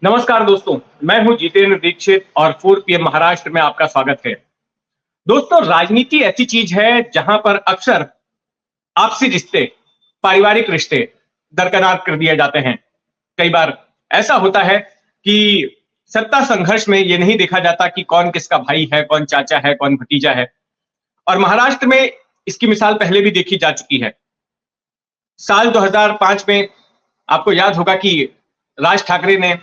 नमस्कार दोस्तों, मैं हूं जितेंद्र दीक्षित और 4 PM महाराष्ट्र में आपका स्वागत है। दोस्तों, राजनीति ऐसी चीज है जहां पर अक्सर आपसी रिश्ते, पारिवारिक रिश्ते दरकिनार कर दिए जाते हैं। कई बार ऐसा होता है कि सत्ता संघर्ष में ये नहीं देखा जाता कि कौन किसका भाई है, कौन चाचा है, कौन भतीजा है। और महाराष्ट्र में इसकी मिसाल पहले भी देखी जा चुकी है। साल 2005 में आपको याद होगा कि राज ठाकरे ने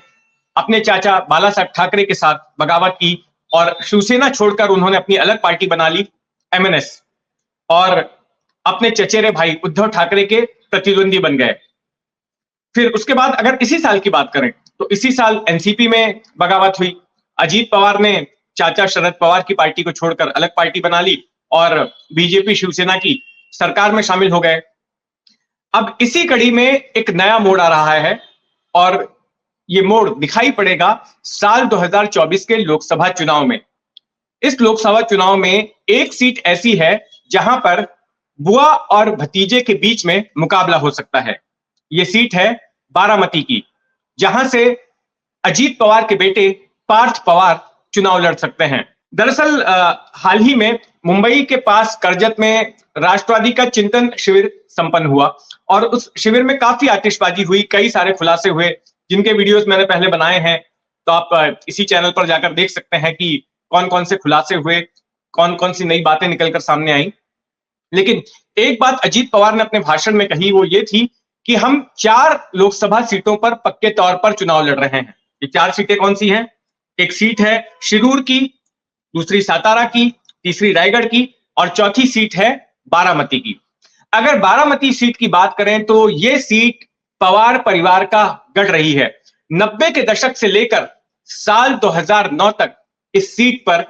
अपने चाचा बाला साहब ठाकरे के साथ बगावत की और शिवसेना छोड़कर उन्होंने अपनी अलग पार्टी बना ली, एमएनएस, और अपने चचेरे भाई उद्धव ठाकरे के प्रतिद्वंदी बन गए। फिर उसके बाद अगर इसी साल की बात करें तो इसी साल एनसीपी में बगावत हुई। अजीत पवार ने चाचा शरद पवार की पार्टी को छोड़कर अलग पार्टी बना ली और बीजेपी शिवसेना की सरकार में शामिल हो गए। अब इसी कड़ी में एक नया मोड़ आ रहा है और ये मोड़ दिखाई पड़ेगा साल 2024 के लोकसभा चुनाव में। इस लोकसभा चुनाव में एक सीट ऐसी है जहां पर बुआ और भतीजे के बीच में मुकाबला हो सकता है। ये सीट है बारामती की, जहां से अजीत पवार के बेटे पार्थ पवार चुनाव लड़ सकते हैं। दरअसल हाल ही में मुंबई के पास कर्जत में राष्ट्रवादी का चिंतन शिविर संपन्न हुआ और उस शिविर में काफी आतिशबाजी हुई, कई सारे खुलासे हुए जिनके वीडियोस मैंने पहले बनाए हैं। तो आप इसी चैनल पर जाकर देख सकते हैं कि कौन कौन से खुलासे हुए, कौन कौन सी नई बातें निकलकर सामने आई। लेकिन एक बात अजीत पवार ने अपने भाषण में कही, वो ये थी कि हम 4 लोकसभा सीटों पर पक्के तौर पर चुनाव लड़ रहे हैं। ये 4 सीटें कौन सी हैं? एक सीट है शिरूर की, दूसरी सातारा की, तीसरी रायगढ़ की और चौथी सीट है बारामती की। अगर बारामती सीट की बात करें तो ये सीट पवार परिवार का गढ़ रही है। 90 के दशक से लेकर साल 2009 तक इस सीट पर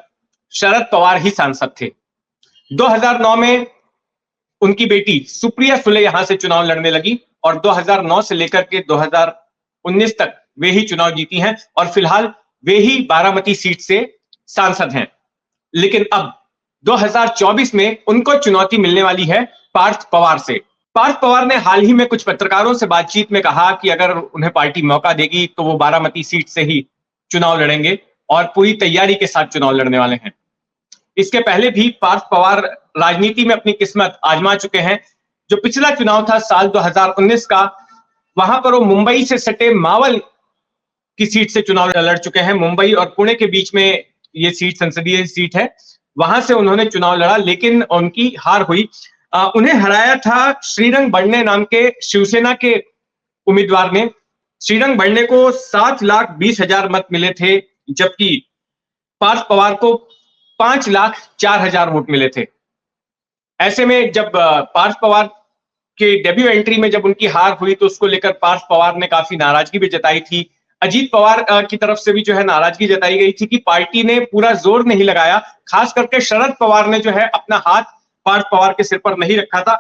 शरद पवार ही सांसद थे। 2009 में उनकी बेटी सुप्रिया सुले यहां से चुनाव लड़ने लगी और 2009 से लेकर के 2019 तक वे ही चुनाव जीती हैं और फिलहाल वे ही बारामती सीट से सांसद हैं। लेकिन अब 2024 में उनको चुनौती मिलने वाली है पार्थ पवार से। पार्थ पवार ने हाल ही में कुछ पत्रकारों से बातचीत में कहा कि अगर उन्हें पार्टी मौका देगी तो वो बारामती सीट से ही चुनाव लड़ेंगे और पूरी तैयारी के साथ चुनाव लड़ने वाले हैं। इसके पहले भी पार्थ पवार राजनीति में अपनी किस्मत आजमा चुके हैं। जो पिछला चुनाव था साल 2019 का, वहां पर वो मुंबई से सटे मावल की सीट से चुनाव लड़ चुके हैं। मुंबई और पुणे के बीच में ये सीट संसदीय सीट है, वहां से उन्होंने चुनाव लड़ा लेकिन उनकी हार हुई। उन्हें हराया था श्रीरंग बड़ने नाम के शिवसेना के उम्मीदवार ने। श्रीरंग बड़ने को 7,20,000 मत मिले थे, जबकि पार्थ पवार को 5,04,000 वोट मिले थे। ऐसे में जब पार्थ पवार के डेब्यू एंट्री में जब उनकी हार हुई तो उसको लेकर पार्थ पवार ने काफी नाराजगी भी जताई थी। अजीत पवार की तरफ से भी जो है नाराजगी जताई गई थी कि पार्टी ने पूरा जोर नहीं लगाया, खास करके शरद पवार ने जो है अपना हाथ पार्थ पवार के सिर पर नहीं रखा था।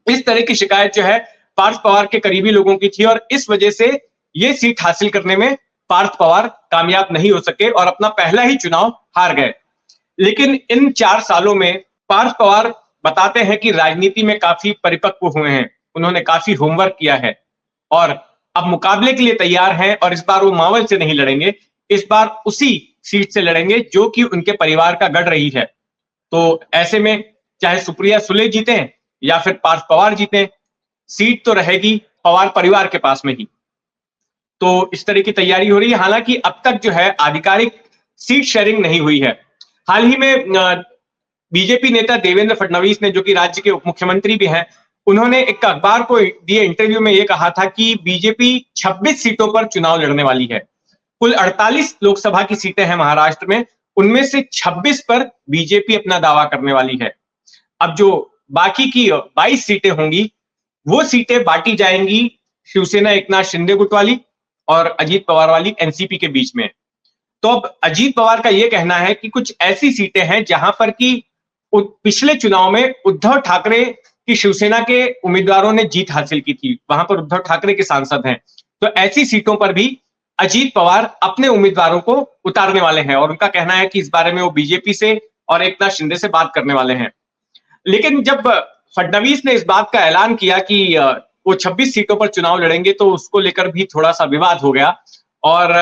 इस तरह की शिकायत जो है पार्थ पवार के करीबी लोगों की थी और इस वजह से ये सीट हासिल करने में पार्थ पवार कामयाब नहीं हो सके और अपना पहला ही चुनाव हार गए। लेकिन इन 4 सालों में पार्थ पवार बताते हैं कि राजनीति में काफी परिपक्व हुए हैं, उन्होंने काफी होमवर्क किया है और अब मुकाबले के लिए तैयार हैं। और इस बार वो मावल से नहीं लड़ेंगे, इस बार उसी सीट से लड़ेंगे जो कि उनके परिवार का गढ़ रही है। तो ऐसे में चाहे सुप्रिया सुले जीते या फिर पार्थ पवार जीते, सीट तो रहेगी पवार परिवार के पास में ही। तो इस तरह की तैयारी हो रही है। हालांकि अब तक जो है आधिकारिक सीट शेयरिंग नहीं हुई है। हाल ही में बीजेपी नेता देवेंद्र फडणवीस ने, जो कि राज्य के उप मुख्यमंत्री भी हैं, उन्होंने एक अखबार को दिए इंटरव्यू में यह कहा था कि बीजेपी 26 सीटों पर चुनाव लड़ने वाली है। कुल 48 लोकसभा की सीटें हैं महाराष्ट्र में, उनमें से 26 पर बीजेपी अपना दावा करने वाली है। अब जो बाकी की 22 सीटें होंगी वो सीटें बांटी जाएंगी शिवसेना एकनाथ शिंदे गुट वाली और अजीत पवार वाली एनसीपी के बीच में। तो अब अजीत पवार का यह कहना है कि कुछ ऐसी सीटें हैं जहां पर कि पिछले चुनाव में उद्धव ठाकरे की शिवसेना के उम्मीदवारों ने जीत हासिल की थी, वहां पर उद्धव ठाकरे के सांसद हैं। तो ऐसी सीटों पर भी अजीत पवार अपने उम्मीदवारों को उतारने वाले हैं और उनका कहना है कि इस बारे में वो बीजेपी से और एकनाथ शिंदे से बात करने वाले हैं। लेकिन जब फडणवीस ने इस बात का ऐलान किया कि वो 26 सीटों पर चुनाव लड़ेंगे तो उसको लेकर भी थोड़ा सा विवाद हो गया और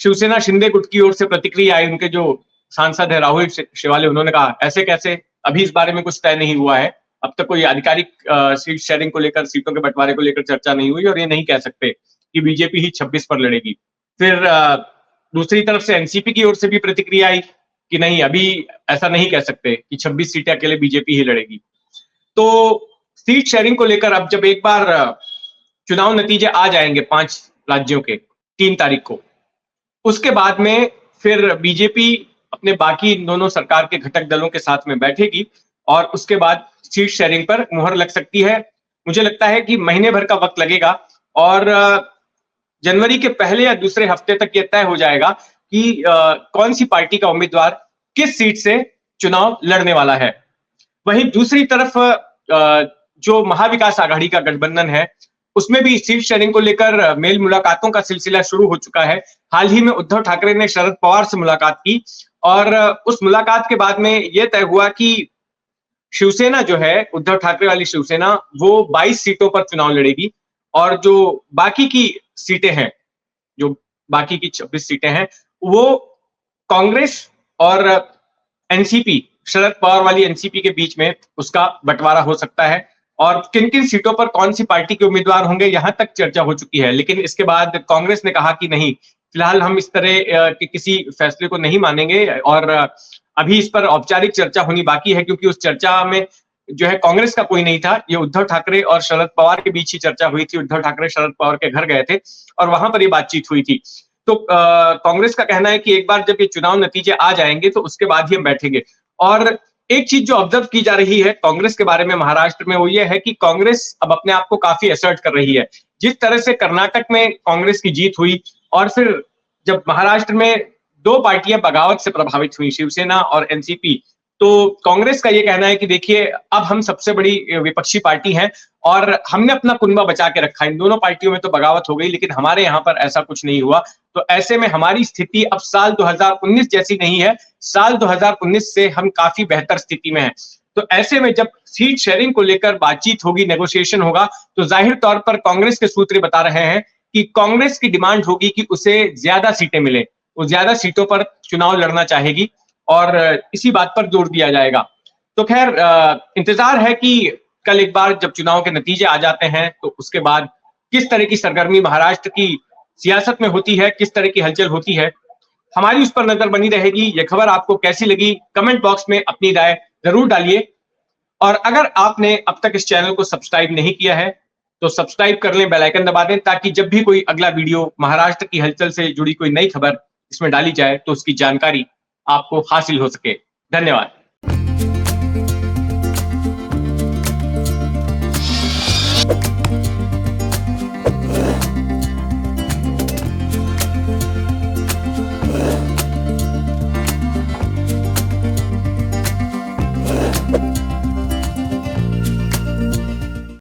शिवसेना शिंदे गुट की ओर से प्रतिक्रिया आई, उनके जो सांसद है राहुल शेवाले, उन्होंने कहा ऐसे कैसे, अभी इस बारे में कुछ तय नहीं हुआ है, अब तक कोई आधिकारिक सीट शेयरिंग को लेकर, सीटों के बंटवारे को लेकर चर्चा नहीं हुई और ये नहीं कह सकते कि बीजेपी ही 26 पर लड़ेगी। फिर दूसरी तरफ से एनसीपी की ओर से भी प्रतिक्रिया आई कि नहीं, अभी ऐसा नहीं कह सकते कि 26 सीटें अकेले बीजेपी ही लड़ेगी। तो सीट शेयरिंग को लेकर अब जब एक बार चुनाव नतीजे आ जाएंगे 5 राज्यों के 3 तारीख को, उसके बाद में फिर बीजेपी अपने बाकी दोनों सरकार के घटक दलों के साथ में बैठेगी और उसके बाद सीट शेयरिंग पर मुहर लग सकती है। मुझे लगता है कि महीने भर का वक्त लगेगा और जनवरी के पहले या दूसरे हफ्ते तक यह तय हो जाएगा कि कौन सी पार्टी का उम्मीदवार किस सीट से चुनाव लड़ने वाला है। वहीं दूसरी तरफ जो महाविकास आघाड़ी का गठबंधन है, उसमें भी सीट शेयरिंग को लेकर मेल मुलाकातों का सिलसिला शुरू हो चुका है। हाल ही में उद्धव ठाकरे ने शरद पवार से मुलाकात की और उस मुलाकात के बाद में यह तय हुआ कि शिवसेना जो है, उद्धव ठाकरे वाली शिवसेना, वो 22 सीटों पर चुनाव लड़ेगी और जो बाकी की सीटें हैं, जो बाकी की 26 सीटें हैं, वो कांग्रेस और एनसीपी, शरद पवार वाली एनसीपी के बीच में उसका बंटवारा हो सकता है और किन किन सीटों पर कौन सी पार्टी के उम्मीदवार होंगे, यहां तक चर्चा हो चुकी है। लेकिन इसके बाद कांग्रेस ने कहा कि नहीं, फिलहाल हम इस तरह के किसी फैसले को नहीं मानेंगे और अभी इस पर औपचारिक चर्चा होनी बाकी है, क्योंकि उस चर्चा में जो है कांग्रेस का कोई नहीं था। ये उद्धव ठाकरे और शरद पवार के बीच ही चर्चा हुई थी। उद्धव ठाकरे शरद पवार के घर गए थे और वहां पर ये बातचीत हुई थी। तो कांग्रेस का कहना है कि एक बार जब ये चुनाव नतीजे आ जाएंगे तो उसके बाद ही हम बैठेंगे। और एक चीज जो ऑब्जर्व की जा रही है कांग्रेस के बारे में महाराष्ट्र में, वो ये है कि कांग्रेस अब अपने आप को काफी असर्ट कर रही है। जिस तरह से कर्नाटक में कांग्रेस की जीत हुई और फिर जब महाराष्ट्र में 2 पार्टियां बगावत से प्रभावित हुई, शिवसेना और एनसीपी, तो कांग्रेस का यह कहना है कि देखिए, अब हम सबसे बड़ी विपक्षी पार्टी हैं और हमने अपना कुनबा बचा के रखा। इन दोनों पार्टियों में तो बगावत हो गई, लेकिन हमारे यहां पर ऐसा कुछ नहीं हुआ। तो ऐसे में हमारी स्थिति अब साल 2019 जैसी नहीं है, साल 2019 से हम काफी बेहतर स्थिति में हैं। तो ऐसे में जब सीट शेयरिंग को लेकर बातचीत होगी, नेगोशिएशन होगा, तो जाहिर तौर पर कांग्रेस के सूत्र बता रहे हैं कि कांग्रेस की डिमांड होगी कि उसे ज्यादा सीटें मिले, वो ज्यादा सीटों पर चुनाव लड़ना चाहेगी और इसी बात पर जोर दिया जाएगा। तो खैर, इंतजार है कि कल एक बार जब चुनाव के नतीजे आ जाते हैं तो उसके बाद किस तरह की सरगर्मी महाराष्ट्र की सियासत में होती है, किस तरह की हलचल होती है, हमारी उस पर नजर बनी रहेगी। यह खबर आपको कैसी लगी, कमेंट बॉक्स में अपनी राय जरूर डालिए और अगर आपने अब तक इस चैनल को सब्सक्राइब नहीं किया है तो सब्सक्राइब कर लें, बेल आइकन दबा दें, ताकि जब भी कोई अगला वीडियो महाराष्ट्र की हलचल से जुड़ी कोई नई खबर इसमें डाली जाए तो उसकी जानकारी आपको हासिल हो सके। धन्यवाद।